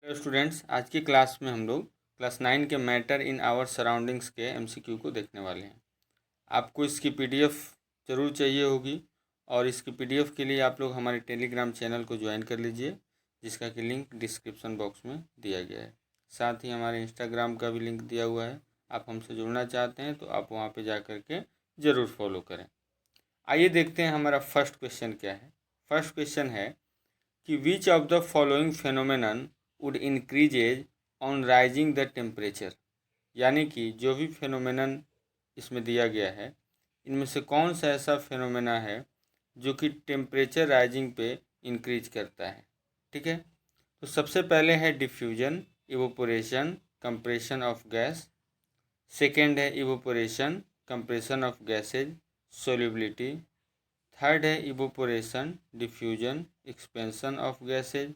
Hello students, आज की class में हम लोग क्लास 9 के मैटर इन आवर सराउंडिंग्स के एमसीक्यू को देखने वाले हैं। आपको इसकी पीडीएफ ज़रूर चाहिए होगी और इसकी पीडीएफ के लिए आप लोग हमारे टेलीग्राम चैनल को ज्वाइन कर लीजिए, जिसका कि लिंक डिस्क्रिप्शन बॉक्स में दिया गया है। साथ ही हमारे इंस्टाग्राम का भी लिंक दिया हुआ है। आप हमसे जुड़ना चाहते हैं तो आप वहाँ पर जा कर के ज़रूर फॉलो करें। आइए देखते हैं हमारा फर्स्ट क्वेश्चन क्या है। फर्स्ट क्वेश्चन है कि विच of the following phenomenon would increases on rising the temperature. यानी कि जो भी फेनोमेनन इसमें दिया गया है, इनमें से कौन सा ऐसा फेनोमेना है जो कि टेम्परेचर राइजिंग पे इंक्रीज करता है। ठीक है, तो सबसे पहले है diffusion, evaporation, compression of gas. Second है evaporation, compression of gases, solubility. Third है evaporation, diffusion, expansion of gases.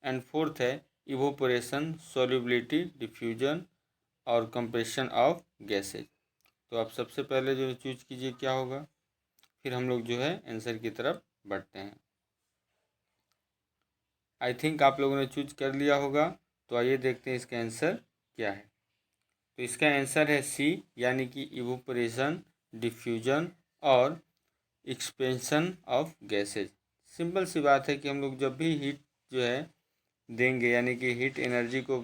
And fourth है इवोपोरेशन, सोल्यूबिलिटी, डिफ्यूजन और कंप्रेशन ऑफ गैसेज। तो आप सबसे पहले जो चूज कीजिए क्या होगा, फिर हम लोग जो है आंसर की तरफ बढ़ते हैं। आई थिंक आप लोगों ने चूज कर लिया होगा, तो आइए देखते हैं इसका आंसर क्या है। तो इसका आंसर है सी, यानी कि इवोपोरेशन, डिफ्यूजन और एक्सपेंशन ऑफ गैसेज। सिंपल सी बात है कि हम लोग जब भी हीट जो है देंगे, यानी कि हीट एनर्जी को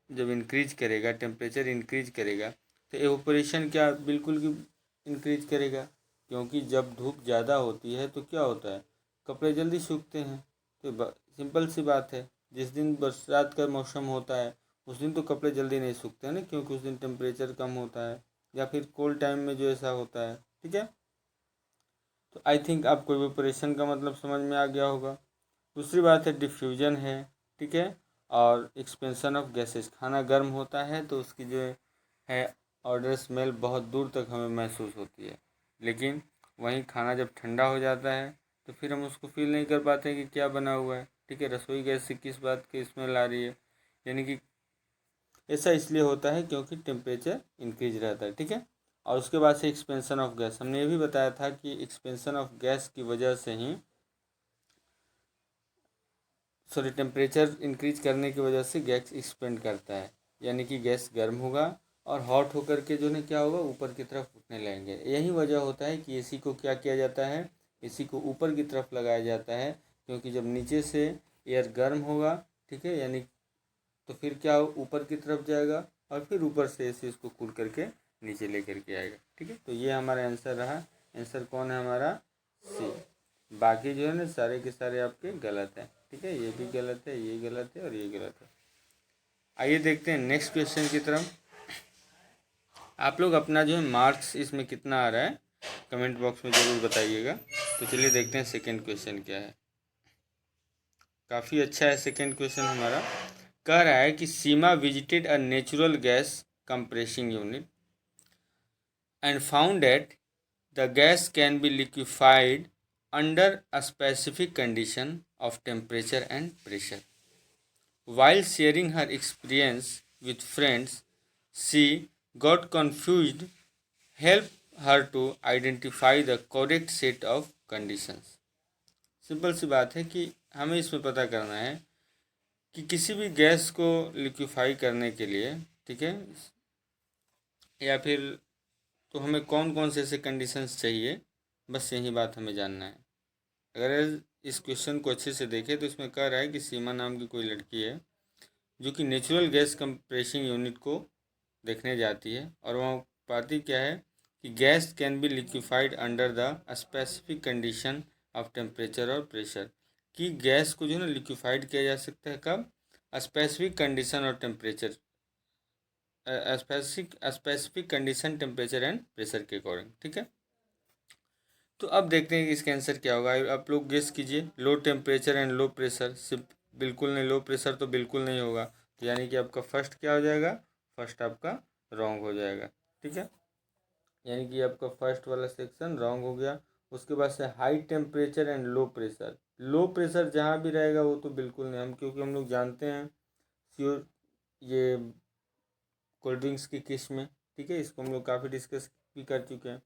जब इंक्रीज करेगा, टेम्परेचर इंक्रीज करेगा, तो एवोपोरेशन क्या बिल्कुल भी इंक्रीज करेगा, क्योंकि जब धूप ज़्यादा होती है तो क्या होता है, कपड़े जल्दी सूखते हैं। तो सिंपल सी बात है, जिस दिन बरसात का मौसम होता है उस दिन तो कपड़े जल्दी नहीं सूखते हैं ना, क्योंकि उस दिन टेम्परेचर कम होता है, या फिर कोल्ड टाइम में जो ऐसा होता है। ठीक है, तो आई थिंक आपको इवेपोरेशन का मतलब समझ में आ गया होगा। दूसरी बात है डिफ्यूजन है। ठीक है, और एक्सपेंशन ऑफ गैसेस, खाना गर्म होता है तो उसकी जो है ऑर्डर स्मेल बहुत दूर तक हमें महसूस होती है, लेकिन वहीं खाना जब ठंडा हो जाता है तो फिर हम उसको फील नहीं कर पाते कि क्या बना हुआ है। ठीक है, रसोई गैस से किस बात की स्मेल आ रही है, यानी कि ऐसा इसलिए होता है क्योंकि टेम्परेचर इंक्रीज रहता है। ठीक है, और उसके बाद से एक्सपेंशन ऑफ गैस, हमने ये भी बताया था कि एक्सपेंशन ऑफ गैस की वजह से ही, सॉरी, टेम्परेचर इंक्रीज करने की वजह से गैस एक्सपेंड करता है, यानी कि गैस गर्म होगा और हॉट होकर के जो है क्या होगा, ऊपर की तरफ उठने लगेंगे। यही वजह होता है कि एसी को क्या किया जाता है, एसी को ऊपर की तरफ लगाया जाता है, क्योंकि जब नीचे से एयर गर्म होगा, ठीक है, यानी तो फिर क्या ऊपर की तरफ जाएगा और फिर ऊपर से एसी इसको कूल करके नीचे लेकर के आएगा। ठीक है, तो ये हमारा आंसर रहा। आंसर कौन है हमारा, सी। बाकी जो है ना सारे के सारे आपके गलत हैं। ठीक है, ये भी गलत है, ये गलत है और ये गलत है। आइए देखते हैं नेक्स्ट क्वेश्चन की तरफ। आप लोग अपना जो है मार्क्स इसमें कितना आ रहा है कमेंट बॉक्स में ज़रूर बताइएगा। तो चलिए देखते हैं सेकेंड क्वेश्चन क्या है। काफ़ी अच्छा है सेकेंड क्वेश्चन हमारा। कह रहा है कि Seema visited a natural gas compressing unit and found that the gas can be liquefied under a specific condition of temperature and pressure. While sharing her experience with friends, she got confused. Help her to identify the correct set of conditions. Simple सी बात है कि हमें इसमें पता करना है कि किसी भी गैस को लिक्विफाई करने के लिए, ठीक है, या फिर तो हमें कौन कौन से ऐसे कंडीशंस चाहिए, बस यही बात हमें जानना है। अगर इस क्वेश्चन को अच्छे से देखें तो इसमें कह रहा है कि सीमा नाम की कोई लड़की है जो कि नेचुरल गैस कंप्रेसिंग यूनिट को देखने जाती है, और वहाँ पाती क्या है कि gas can be liquefied under the specific condition of temperature और प्रेशर, कि गैस को जो है ना लिक्विफाइड किया जा सकता है कब, स्पेसिफिक कंडीशन और temperature, specific condition, temperature and pressure के अकॉर्डिंग। ठीक है, तो अब देखते हैं कि इसका आंसर क्या होगा। आप लोग गेस कीजिए। Low temperature and low pressure, सिर्फ बिल्कुल नहीं, लो प्रेशर तो बिल्कुल नहीं होगा, तो यानी कि आपका फर्स्ट क्या हो जाएगा, फर्स्ट आपका रॉन्ग हो जाएगा। ठीक है, यानी कि आपका फर्स्ट वाला सेक्शन रॉन्ग हो गया। उसके बाद से high temperature and low pressure, low pressure जहाँ भी रहेगा वो तो बिल्कुल नहीं, हम क्योंकि हम लोग जानते हैं श्योर ये कोल्ड ड्रिंक्स की किस में, ठीक है, इसको हम लोग काफ़ी डिस्कस भी कर चुके हैं।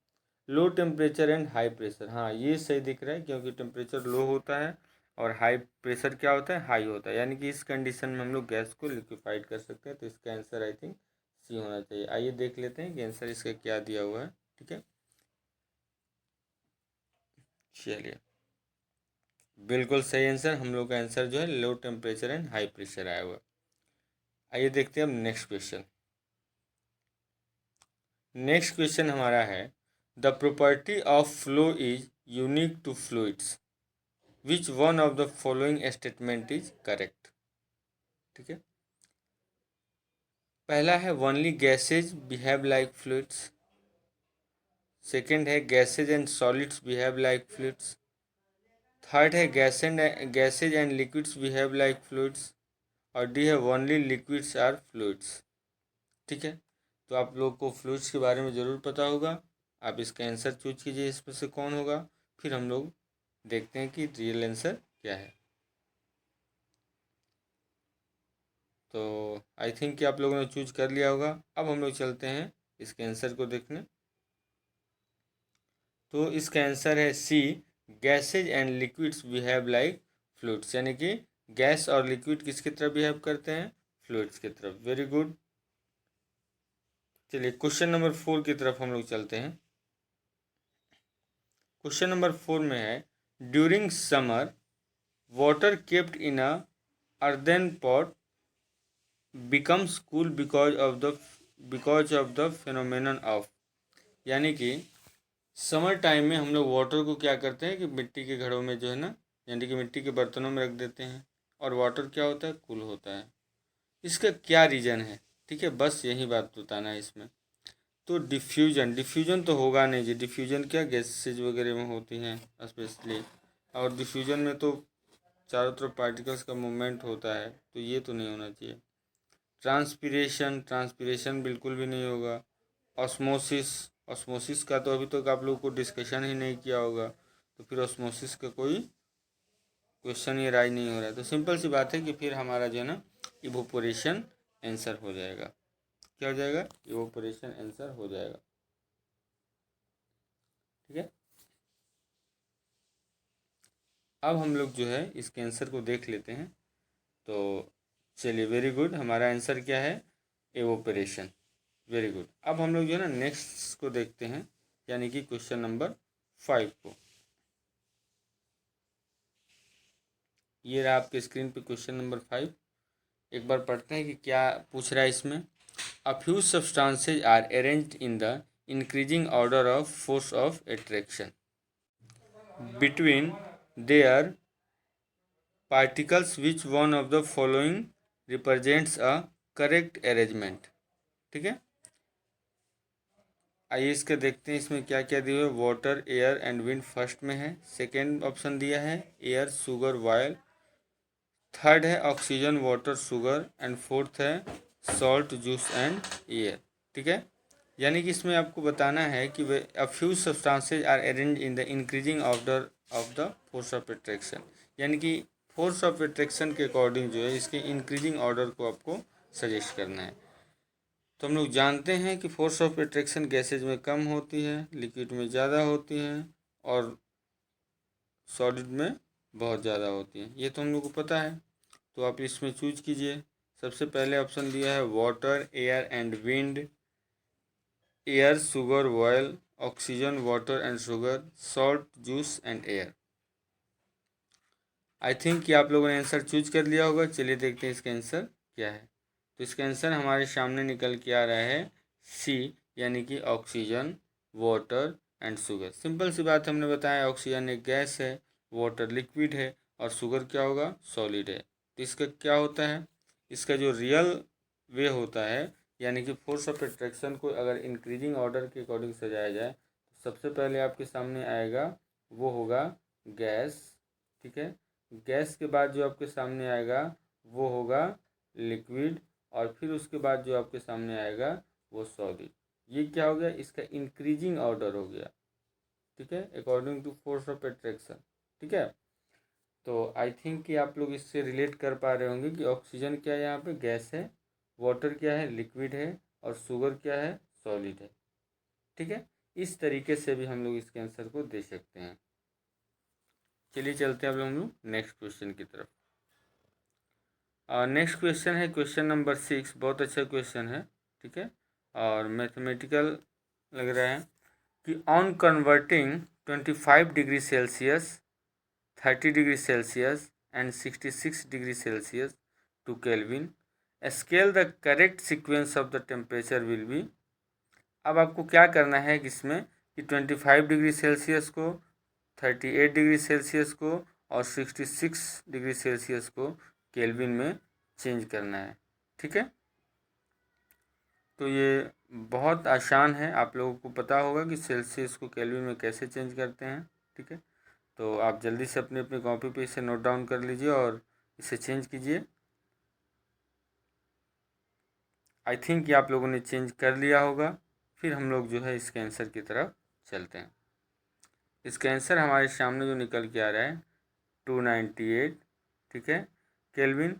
Low temperature and high pressure, हाँ ये सही दिख रहा है, क्योंकि टेम्परेचर लो होता है और हाई प्रेशर क्या होता है, हाई होता है, यानी कि इस कंडीशन में हम लोग गैस को लिक्विफाइड कर सकते हैं। तो इसका आंसर आई थिंक सी होना चाहिए। आइए देख लेते हैं कि आंसर इसका क्या दिया हुआ है। ठीक है, चलिए बिल्कुल सही आंसर, हम लोग का आंसर जो है low temperature and high pressure आया हुआ है। आइए देखते हैं अब नेक्स्ट क्वेश्चन। नेक्स्ट क्वेश्चन हमारा है, the property of flow is unique to fluids, which one of the following statement is correct. ठीक है, पहला है only gases behave like fluids, second है gases and solids behave like fluids, third है gases and liquids behave like fluids, और D है only liquids are fluids. ठीक है, तो आप लोग को फ्लूइड्स के बारे में ज़रूर पता होगा, आप इसका आंसर चूज कीजिए इसमें से कौन होगा, फिर हम लोग देखते हैं कि रियल आंसर क्या है। तो आई थिंक कि आप लोगों ने चूज कर लिया होगा। अब हम लोग चलते हैं इसके आंसर को देखने। तो इसका आंसर है C, gases and liquids behave like fluids, यानी कि गैस और लिक्विड किसकी तरफ बिहेव करते हैं, फ्लूइड्स की तरफ। Very good. चलिए क्वेश्चन नंबर 4 की तरफ हम लोग चलते हैं। क्वेश्चन नंबर 4 में है, during summer water kept in a earthen pot becomes cool because of the phenomenon of, यानी कि समर टाइम में हम लोग वाटर को क्या करते हैं कि मिट्टी के घड़ों में जो है ना, यानी कि मिट्टी के बर्तनों में रख देते हैं, और वाटर क्या होता है, कूल होता है। इसका क्या रीज़न है, ठीक है, बस यही बात बताना है इसमें। तो डिफ्यूजन, डिफ्यूजन तो होगा नहीं जी, डिफ्यूजन क्या गैसेज वगैरह में होती हैं स्पेशली, और डिफ्यूजन में तो चारों तरफ पार्टिकल्स का मूवमेंट होता है, तो ये तो नहीं होना चाहिए। ट्रांसपीरेशन, ट्रांसपीरेशन बिल्कुल भी नहीं होगा। ऑस्मोसिस, ऑस्मोसिस का तो अभी तक आप लोगों को डिस्कशन ही नहीं किया होगा, तो फिर ऑस्मोसिस का कोई क्वेश्चन ही राइज नहीं हो रहा है। तो सिंपल सी बात है कि फिर हमारा जो है ना इवोपोरेशन आंसर हो जाएगा। क्या हो जाएगा, इवोपोरेशन आंसर हो जाएगा। ठीक है, अब हम लोग जो है इसके आंसर को देख लेते हैं। तो चलिए वेरी गुड, हमारा आंसर क्या है, एवोपरेशन। Very good. अब हम लोग जो है ना नेक्स्ट को देखते हैं, यानी कि क्वेश्चन नंबर 5 को। ये रहा आपके स्क्रीन पे क्वेश्चन नंबर 5। एक बार पढ़ते हैं कि क्या पूछ रहा है इसमें। A few substances are arranged in the increasing order of force of attraction between their particles, which one of the following represents a correct arrangement। ठीक है, आइए इसके देखते हैं इसमें क्या क्या दिया है। Water, air and wind first में है, सेकेंड ऑप्शन दिया है एयर, शुगर, वायल, थर्ड है oxygen, water, sugar, and fourth है सॉल्ट, जूस एंड एयर। ठीक है, यानी कि इसमें आपको बताना है कि वे a few substances are arrange in the increasing order of the force of attraction, यानी कि फोर्स ऑफ अट्रैक्शन के अकॉर्डिंग जो है इसके इंक्रीजिंग ऑर्डर को आपको सजेस्ट करना है। तो हम लोग जानते हैं कि फोर्स ऑफ अट्रैक्शन गैसेज में कम होती है, लिक्विड में ज़्यादा होती है, और सॉलिड में बहुत ज़्यादा होती है, ये तो हम लोग को पता है। तो आप इसमें चूज कीजिए। सबसे पहले ऑप्शन दिया है water, air and wind, air, sugar, oil, oxygen, water and sugar, salt, juice and air. I think कि आप लोगों ने आंसर चूज कर लिया होगा। चलिए देखते हैं इसका आंसर क्या है। तो इसका आंसर हमारे सामने निकल के आ रहा है सी, यानी कि oxygen, water and sugar. Simple सी बात हमने बताया, ऑक्सीजन एक गैस है, वाटर लिक्विड है, और शुगर क्या होगा, सॉलिड है। तो इसका क्या होता है, इसका जो रियल वे होता है, यानी कि फोर्स ऑफ अट्रैक्शन को अगर इंक्रीजिंग ऑर्डर के अकॉर्डिंग सजाया जाए, तो सबसे पहले आपके सामने आएगा वो होगा गैस। ठीक है, गैस के बाद जो आपके सामने आएगा वो होगा लिक्विड, और फिर उसके बाद जो आपके सामने आएगा वो सॉलिड। ये क्या हो गया, इसका इंक्रीजिंग ऑर्डर हो गया। ठीक है, according to force of attraction. ठीक है, तो आई थिंक कि आप लोग इससे रिलेट कर पा रहे होंगे कि ऑक्सीजन क्या है, यहाँ पे गैस है, वाटर क्या है, लिक्विड है, और शुगर क्या है, सॉलिड है। ठीक है, इस तरीके से भी हम लोग इसके आंसर को दे सकते हैं। चलिए चलते हैं अब हम लोग नेक्स्ट क्वेश्चन की तरफ। नेक्स्ट क्वेश्चन है क्वेश्चन नंबर 6। बहुत अच्छा क्वेश्चन है, ठीक है, और मैथमेटिकल लग रहा है कि on converting 25 degree Celsius, 30 degree Celsius and 66 degree Celsius to Kelvin, scale the correct sequence of the temperature will be. अब आपको क्या करना है कि इसमें कि 25 डिग्री सेल्सियस को, 38 डिग्री सेल्सियस को और 66 डिग्री सेल्सियस को केल्विन में चेंज करना है, ठीक है। तो ये बहुत आसान है, आप लोगों को पता होगा कि सेल्सियस को केल्विन में कैसे चेंज करते हैं, ठीक है। तो आप जल्दी से अपनी अपनी कॉपी पे इसे नोट डाउन कर लीजिए और इसे चेंज कीजिए। आई थिंक कि आप लोगों ने चेंज कर लिया होगा। फिर हम लोग जो है इसके आंसर की तरफ चलते हैं। इसका आंसर हमारे सामने जो निकल के आ रहा है 298, ठीक है, केल्विन,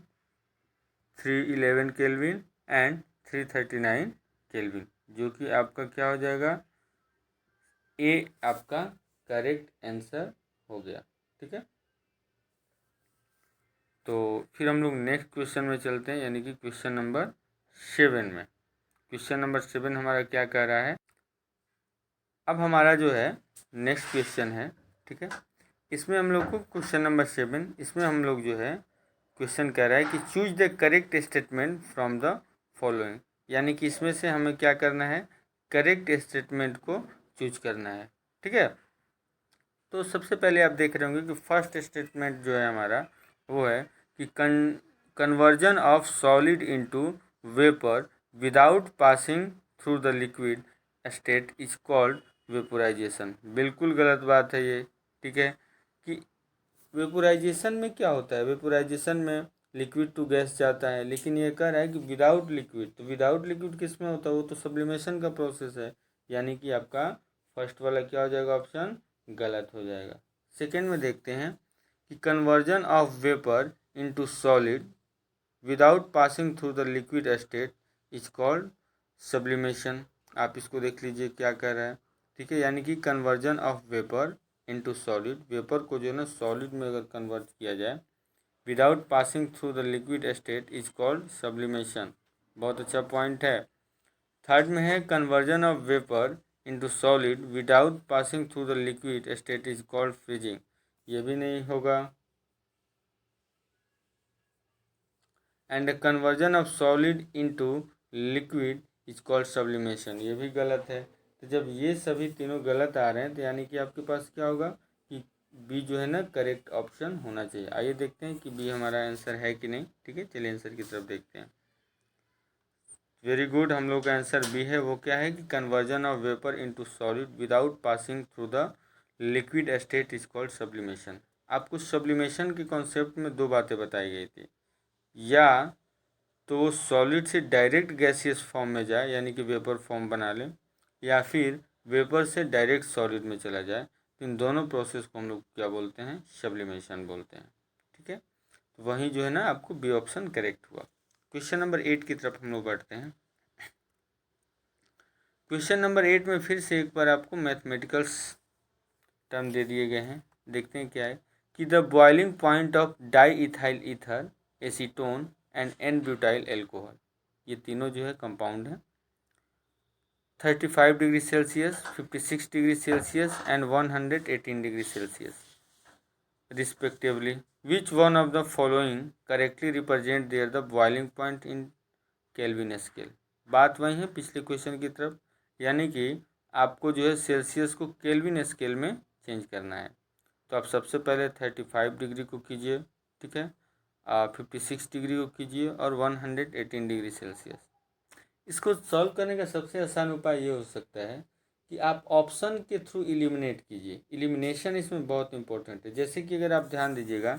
311 केल्विन एंड 339 केल्विन, जो कि आपका क्या हो जाएगा, ए आपका करेक्ट आंसर हो गया, ठीक है। तो फिर हम लोग नेक्स्ट क्वेश्चन में चलते हैं, यानी कि क्वेश्चन नंबर 7 में। क्वेश्चन नंबर 7 हमारा क्या कह रहा है। अब हमारा जो है नेक्स्ट क्वेश्चन है, ठीक है, इसमें हम लोग को क्वेश्चन नंबर 7, इसमें हम लोग जो है क्वेश्चन कह रहा है कि choose the correct statement from the following, यानी कि इसमें से हमें क्या करना है, करेक्ट स्टेटमेंट को चूज करना है, ठीक है। तो सबसे पहले आप देख रहे होंगे कि फर्स्ट स्टेटमेंट जो है हमारा वो है कि conversion of solid into vapour without passing through the liquid state is called vaporisation. बिल्कुल गलत बात है ये, ठीक है, कि वेपोराइजेशन में क्या होता है, वेपोराइजेशन में लिक्विड टू गैस जाता है, लेकिन ये कह रहा है कि विदाउट लिक्विड। तो विदाउट लिक्विड किस में होता है, वो तो सब्लिमेशन का प्रोसेस है, यानी कि आपका फर्स्ट वाला क्या हो जाएगा, ऑप्शन गलत हो जाएगा। सेकेंड में देखते हैं कि conversion of vapour into solid without passing through the liquid state is called sublimation. आप इसको देख लीजिए क्या कह रहा है, ठीक है, यानी कि conversion of vapour into solid, vapour को जो है ना सॉलिड में अगर कन्वर्ट किया जाए without passing through the liquid state is called sublimation. बहुत अच्छा पॉइंट है। थर्ड में है conversion of vapour into solid without passing through the liquid state is called freezing, ये भी नहीं होगा। And conversion of solid into liquid is called sublimation, ये भी गलत है। तो जब ये सभी तीनों गलत आ रहे हैं तो यानी कि आपके पास क्या होगा कि बी जो है ना करेक्ट ऑप्शन होना चाहिए। आइए देखते हैं कि बी हमारा आंसर है कि नहीं, ठीक है, चलिए आंसर की तरफ देखते हैं। वेरी गुड, हम लोग का आंसर बी है। वो क्या है कि conversion of vapour into solid without passing through the liquid state is called sublimation. आपको सब्लिमेशन के कॉन्सेप्ट में दो बातें बताई गई थी, या तो वो सॉलिड से डायरेक्ट गैसियस फॉर्म में जाए यानी कि वेपर फॉर्म बना ले, या फिर वेपर से डायरेक्ट सॉलिड में चला जाए। तो इन दोनों प्रोसेस को हम लोग क्या बोलते हैं, सब्लिमेशन बोलते हैं, ठीक है। तो वहीं जो है ना आपको बी ऑप्शन करेक्ट हुआ। क्वेश्चन नंबर 8 की तरफ हम लोग बढ़ते हैं। क्वेश्चन नंबर 8 में फिर से एक बार आपको मैथमेटिकल्स टर्म दे दिए गए हैं, देखते हैं क्या है कि the boiling point of diethyl ether, acetone and n butyl alcohol, ये तीनों जो है कंपाउंड हैं, 35 degree Celsius, 56 degree Celsius and 118 degree Celsius respectively. Which one of the following correctly represent their the boiling point in Kelvin scale. बात वही है पिछले question की तरफ, यानी कि आपको जो है सेल्सियस को केल्विन स्केल में चेंज करना है। तो आप सबसे पहले 35 डिग्री को कीजिए, ठीक है, 56 डिग्री को कीजिए और 118 डिग्री सेल्सियस। इसको सॉल्व करने का सबसे आसान उपाय ये हो सकता है कि आप ऑप्शन के थ्रू इलिमिनेट कीजिए। इलिमिनेशन इसमें बहुत इंपॉर्टेंट है। जैसे कि अगर आप ध्यान दीजिएगा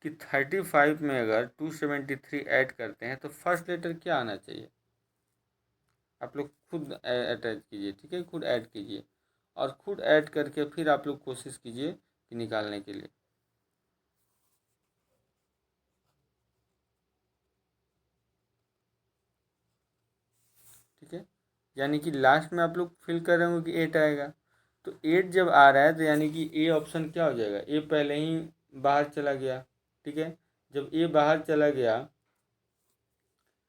कि 35 में अगर 273 ऐड करते हैं तो फर्स्ट लेटर क्या आना चाहिए, आप लोग खुद अटैच कीजिए, ठीक है, खुद ऐड कीजिए और खुद ऐड करके फिर आप लोग कोशिश कीजिए कि निकालने के लिए, ठीक है। यानी कि लास्ट में आप लोग फिल कर रहे होंगे कि 8 आएगा, तो 8 जब आ रहा है तो यानी कि ए ऑप्शन क्या हो जाएगा, ए पहले ही बाहर चला गया। ठीक है, जब ए बाहर चला गया,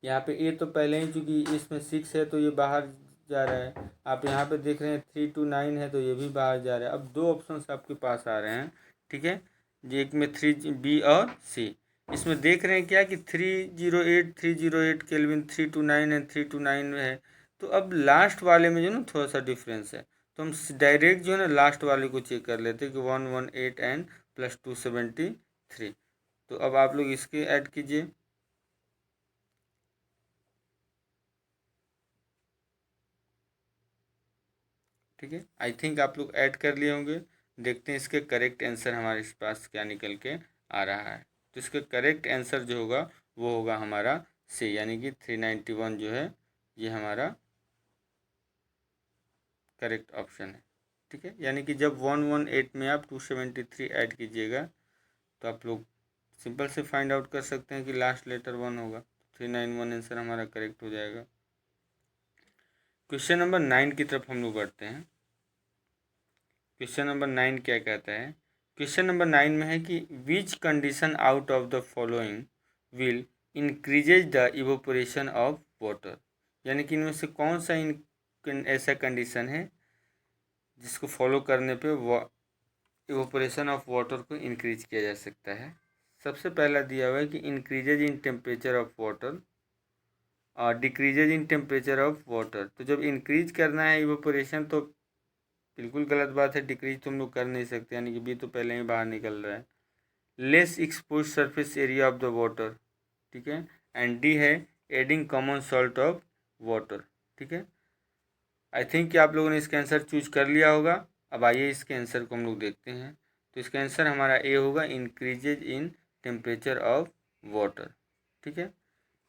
यहाँ पे ए तो पहले ही चूँकि इसमें 6 है तो ये बाहर जा रहा है। आप यहाँ पे देख रहे हैं 3 to 9 है तो ये भी बाहर जा रहा है। अब 2 ऑप्शंस आपके पास आ रहे हैं। ठीक है, ये एक में 3 बी और सी। इसमें देख रहे हैं क्या कि 308 केल्विन 3 to 9 है, 3 to 9 में है। तो अब लास्ट वाले में जो ना थोड़ा सा डिफरेंस है, तो हम डायरेक्ट जो है ना लास्ट वाले को चेक कर लेते हैं कि 118 एंड प्लस 273। तो अब आप लोग इसके ऐड कीजिए। ठीक है, आई थिंक आप लोग ऐड कर लिए होंगे। देखते हैं इसके करेक्ट आंसर हमारे पास क्या निकल के आ रहा है। तो इसका करेक्ट आंसर जो होगा वो होगा हमारा सी, यानी कि 391 जो है ये हमारा करेक्ट ऑप्शन है। ठीक है, यानी कि जब 118 में आप 273 ऐड कीजिएगा तो आप लोग सिंपल से फाइंड आउट कर सकते हैं कि लास्ट लेटर 1 होगा। 391 आंसर हमारा करेक्ट हो जाएगा। क्वेश्चन नंबर 9 की तरफ हम लोग बढ़ते हैं। क्वेश्चन नंबर 9 क्या कहता है? क्वेश्चन नंबर 9 में है कि which condition out of the following will increases the evaporation of water, यानी कि इनमें से कौन सा ऐसा कंडीशन है जिसको फॉलो करने पे इवोपोरेशन ऑफ वाटर को इंक्रीज किया जा सकता है। सबसे पहला दिया हुआ है कि increases in temperature of water और decreases in temperature of water. तो जब इंक्रीज करना है इवोपोरेशन तो बिल्कुल गलत बात है, डिक्रीज तुम लोग कर नहीं सकते, यानी कि बी तो पहले ही बाहर निकल रहा है। Less expose surface area of the water, ठीक है, एंड डी है adding common salt of water. ठीक है, आई थिंक कि आप लोगों ने इसका आंसर चूज कर लिया होगा। अब आइए इसके आंसर को हम लोग देखते हैं। तो इसका आंसर हमारा ए होगा, increases in temperature of water. ठीक है,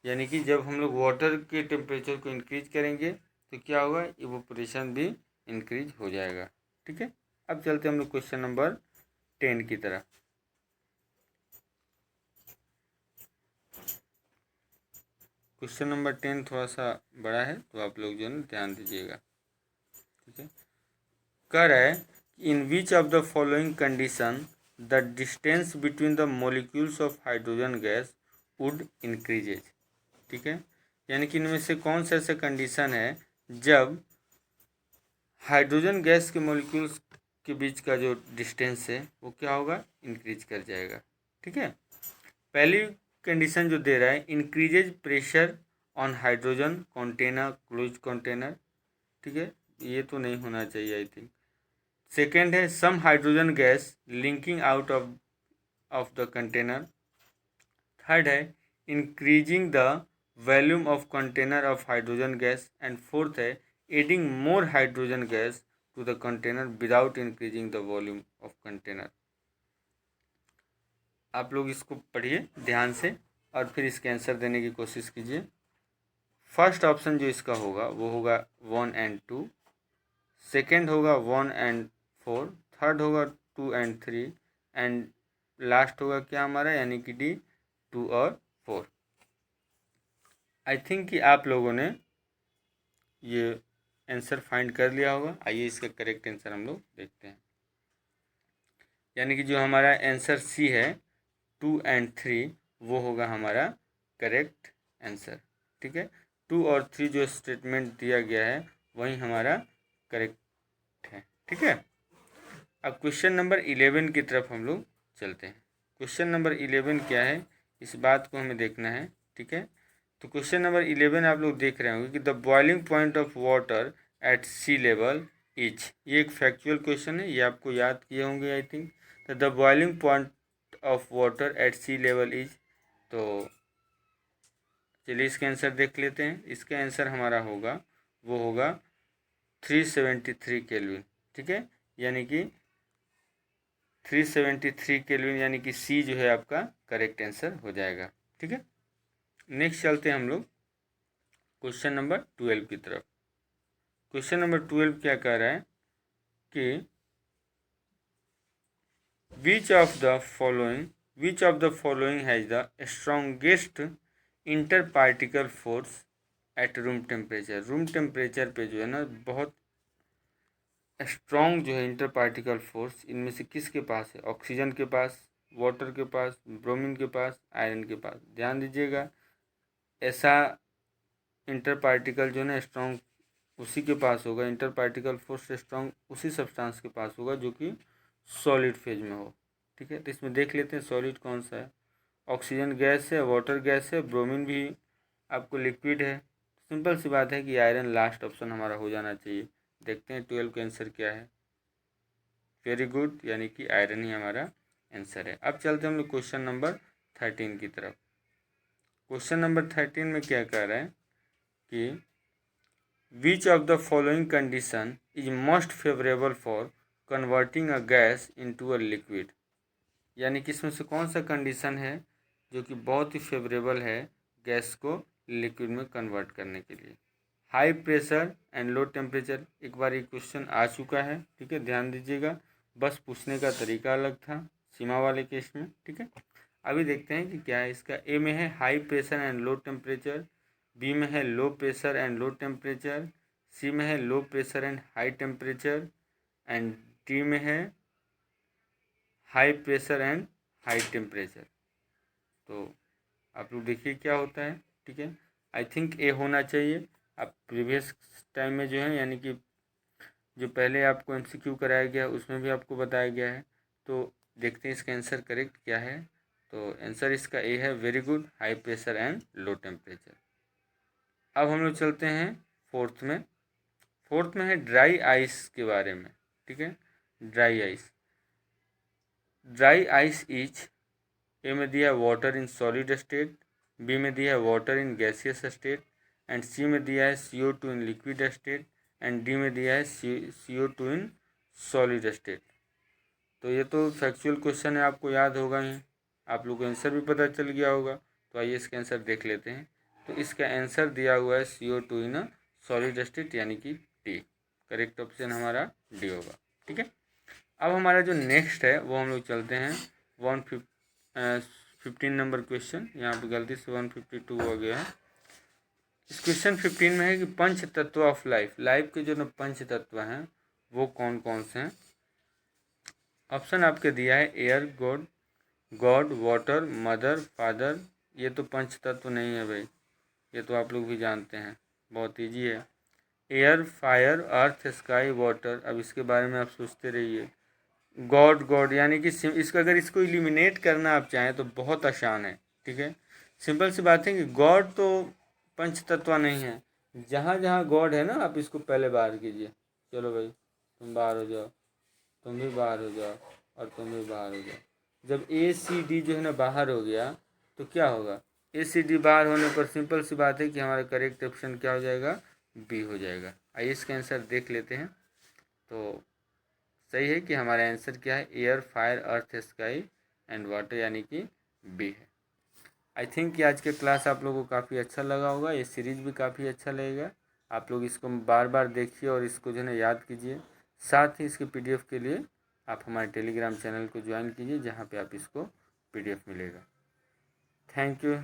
यानी कि जब हम लोग वाटर के टेम्परेचर को इंक्रीज करेंगे तो क्या होगा, इवोपोरेशन भी इंक्रीज हो जाएगा। ठीक है, अब चलते हैं हम लोग क्वेश्चन नंबर 10 की तरफ। क्वेश्चन नंबर 10 थोड़ा सा बड़ा है तो आप लोग जो है ना ध्यान दीजिएगा। ठीक है, कह रहा है in which of the following condition the distance between the molecules of hydrogen gas would increases. ठीक है, यानी कि इनमें से कौन सा ऐसा कंडीशन है जब हाइड्रोजन गैस के मॉलिक्यूल्स के बीच का जो डिस्टेंस है वो क्या होगा, इंक्रीज कर जाएगा। ठीक है, पहली कंडीशन जो दे रहा है increases pressure on hydrogen container close container. ठीक है, ये तो नहीं होना चाहिए आई थिंक। सेकेंड है some hydrogen gas leaking out of the container. Third है increasing the volume of container of hydrogen gas. And fourth है adding more hydrogen gas to the container without increasing the volume of container. आप लोग इसको पढ़िए ध्यान से और फिर इसके आंसर देने की कोशिश कीजिए। फर्स्ट ऑप्शन जो इसका होगा वो होगा 1 and 2, सेकेंड होगा 1 and 4, थर्ड होगा 2 and 3 एंड लास्ट होगा क्या हमारा, यानी कि डी 2 और 4। आई थिंक कि आप लोगों ने ये आंसर फाइंड कर लिया होगा। आइए इसका करेक्ट आंसर हम लोग देखते हैं, यानी कि जो हमारा आंसर सी है 2 and 3 वो होगा हमारा करेक्ट आंसर। ठीक है, 2 और 3 जो स्टेटमेंट दिया गया है वही हमारा करेक्ट है। ठीक है, अब क्वेश्चन नंबर 11 की तरफ हम लोग चलते हैं। क्वेश्चन नंबर 11 क्या है, इस बात को हमें देखना है। ठीक है, तो क्वेश्चन नंबर 11 आप लोग देख रहे होंगे कि the boiling point of water at sea level is, ये एक फैक्चुअल क्वेश्चन है, ये आपको याद किए होंगे आई थिंक। तो the boiling point of water at sea level is, तो चलिए इसके आंसर देख लेते हैं। इसका आंसर हमारा होगा वो होगा 373 केल्विन। ठीक है, यानी कि 373 केल्विन, यानी कि सी जो है आपका करेक्ट आंसर हो जाएगा। ठीक है, नेक्स्ट चलते हैं हम लोग क्वेश्चन नंबर 12 की तरफ। क्वेश्चन नंबर 12 क्या कह रहा है कि विच of the following has the strongest inter particle force at room temperature. Room temperature पे जो है ना बहुत स्ट्रॉन्ग जो है इंटर पार्टिकल फोर्स इनमें से किसके पास है, ऑक्सीजन के पास, वाटर के पास, ब्रोमीन के पास, आयरन के पास। ध्यान दीजिएगा, ऐसा इंटर पार्टिकल जो है ना स्ट्रॉन्ग उसी के पास होगा, इंटर पार्टिकल फोर्स स्ट्रॉन्ग उसी सब्सटेंस के पास होगा जो कि सॉलिड फेज में हो। ठीक है, तो इसमें देख लेते हैं सॉलिड कौन सा है। ऑक्सीजन गैस है, वाटर गैस है, ब्रोमीन भी आपको लिक्विड है। सिंपल सी बात है कि आयरन लास्ट ऑप्शन हमारा हो जाना चाहिए। देखते हैं 12 का आंसर क्या है। वेरी गुड, यानी कि आयरन ही हमारा आंसर है। अब चलते हैं हम लोग क्वेश्चन नंबर 13 की तरफ। क्वेश्चन नंबर 13 में क्या कह रहा है कि विच of the following condition is most favourable for converting a gas into a liquid. यानी कि इसमें से कौन सा कंडीशन है जो कि बहुत ही फेवरेबल है गैस को लिक्विड में कन्वर्ट करने के लिए। High pressure and low temperature, एक बार ये क्वेश्चन आ चुका है। ठीक है, ध्यान दीजिएगा, बस पूछने का तरीका अलग था सीमा वाले केस में। ठीक है, अभी देखते हैं कि क्या है इसका। ए में है high pressure and low temperature, B में है low pressure and low temperature, C में है low pressure and high temperature, and D में है high pressure and high temperature. तो आप लोग देखिए क्या होता है। ठीक है, आई थिंक ए होना चाहिए। आप प्रीवियस टाइम में जो है, यानी कि जो पहले आपको एमसीक्यू कराया गया उसमें भी आपको बताया गया है। तो देखते हैं इसका आंसर करेक्ट क्या है। तो आंसर इसका ए है। Very good, high pressure and low temperature. अब हम लोग चलते हैं फोर्थ में। फोर्थ में है ड्राई आइस के बारे में। ठीक है, dry ice. Dry ice is, A में दिया है water in solid state, B में दिया है water in gaseous state, and C में दिया है CO2 in liquid state, and D में दिया है CO2 इन सॉलिड स्टेट। तो ये तो फैक्चुअल क्वेश्चन है, आपको याद होगा ही, आप लोग को आंसर भी पता चल गया होगा। तो आइए इसका आंसर देख लेते हैं। तो इसका आंसर दिया हुआ है CO2 इन सॉलिड स्टेट, यानी कि डी। करेक्ट ऑप्शन हमारा डी होगा। ठीक है, अब हमारा जो नेक्स्ट है वो हम लोग चलते हैं 15 नंबर क्वेश्चन। यहाँ पे गलती से 152 हो गया है। इस क्वेश्चन 15 में है कि पंच तत्व ऑफ लाइफ, लाइफ के जो ना पंच तत्व हैं वो कौन कौन से हैं। ऑप्शन आपके दिया है air, God, water, mother, father. ये तो पंच तत्व नहीं है भाई, ये तो आप लोग भी जानते हैं, बहुत ईजी है। एयर, फायर, अर्थ, स्काई, वाटर। अब इसके बारे में आप सोचते रहिए। गॉड यानी कि इसका अगर इसको इलिमिनेट करना आप चाहें तो बहुत आसान है। ठीक है, सिंपल सी बात है कि गॉड तो पंच तत्व नहीं है। जहाँ जहाँ गॉड है ना, आप इसको पहले बाहर कीजिए। चलो भाई, तुम बाहर हो जाओ, तुम भी बाहर हो जाओ, और तुम भी बाहर हो जाओ। जब ACD जो है ना बाहर हो गया तो क्या होगा। ACD बाहर होने पर सिंपल सी बात है कि हमारा करेक्ट ऑप्शन क्या हो जाएगा, बी हो जाएगा। आइए इसका आंसर देख लेते हैं। तो सही है कि हमारा आंसर क्या है, air, fire, earth, sky and water, यानी कि बी है। आई थिंक कि आज के क्लास आप लोगों को काफ़ी अच्छा लगा होगा, ये सीरीज़ भी काफ़ी अच्छा लगेगा। आप लोग इसको बार बार देखिए और इसको जो है ना याद कीजिए। साथ ही इसके PDF के लिए आप हमारे टेलीग्राम चैनल को ज्वाइन कीजिए, जहाँ पे आप इसको PDF मिलेगा। Thank you.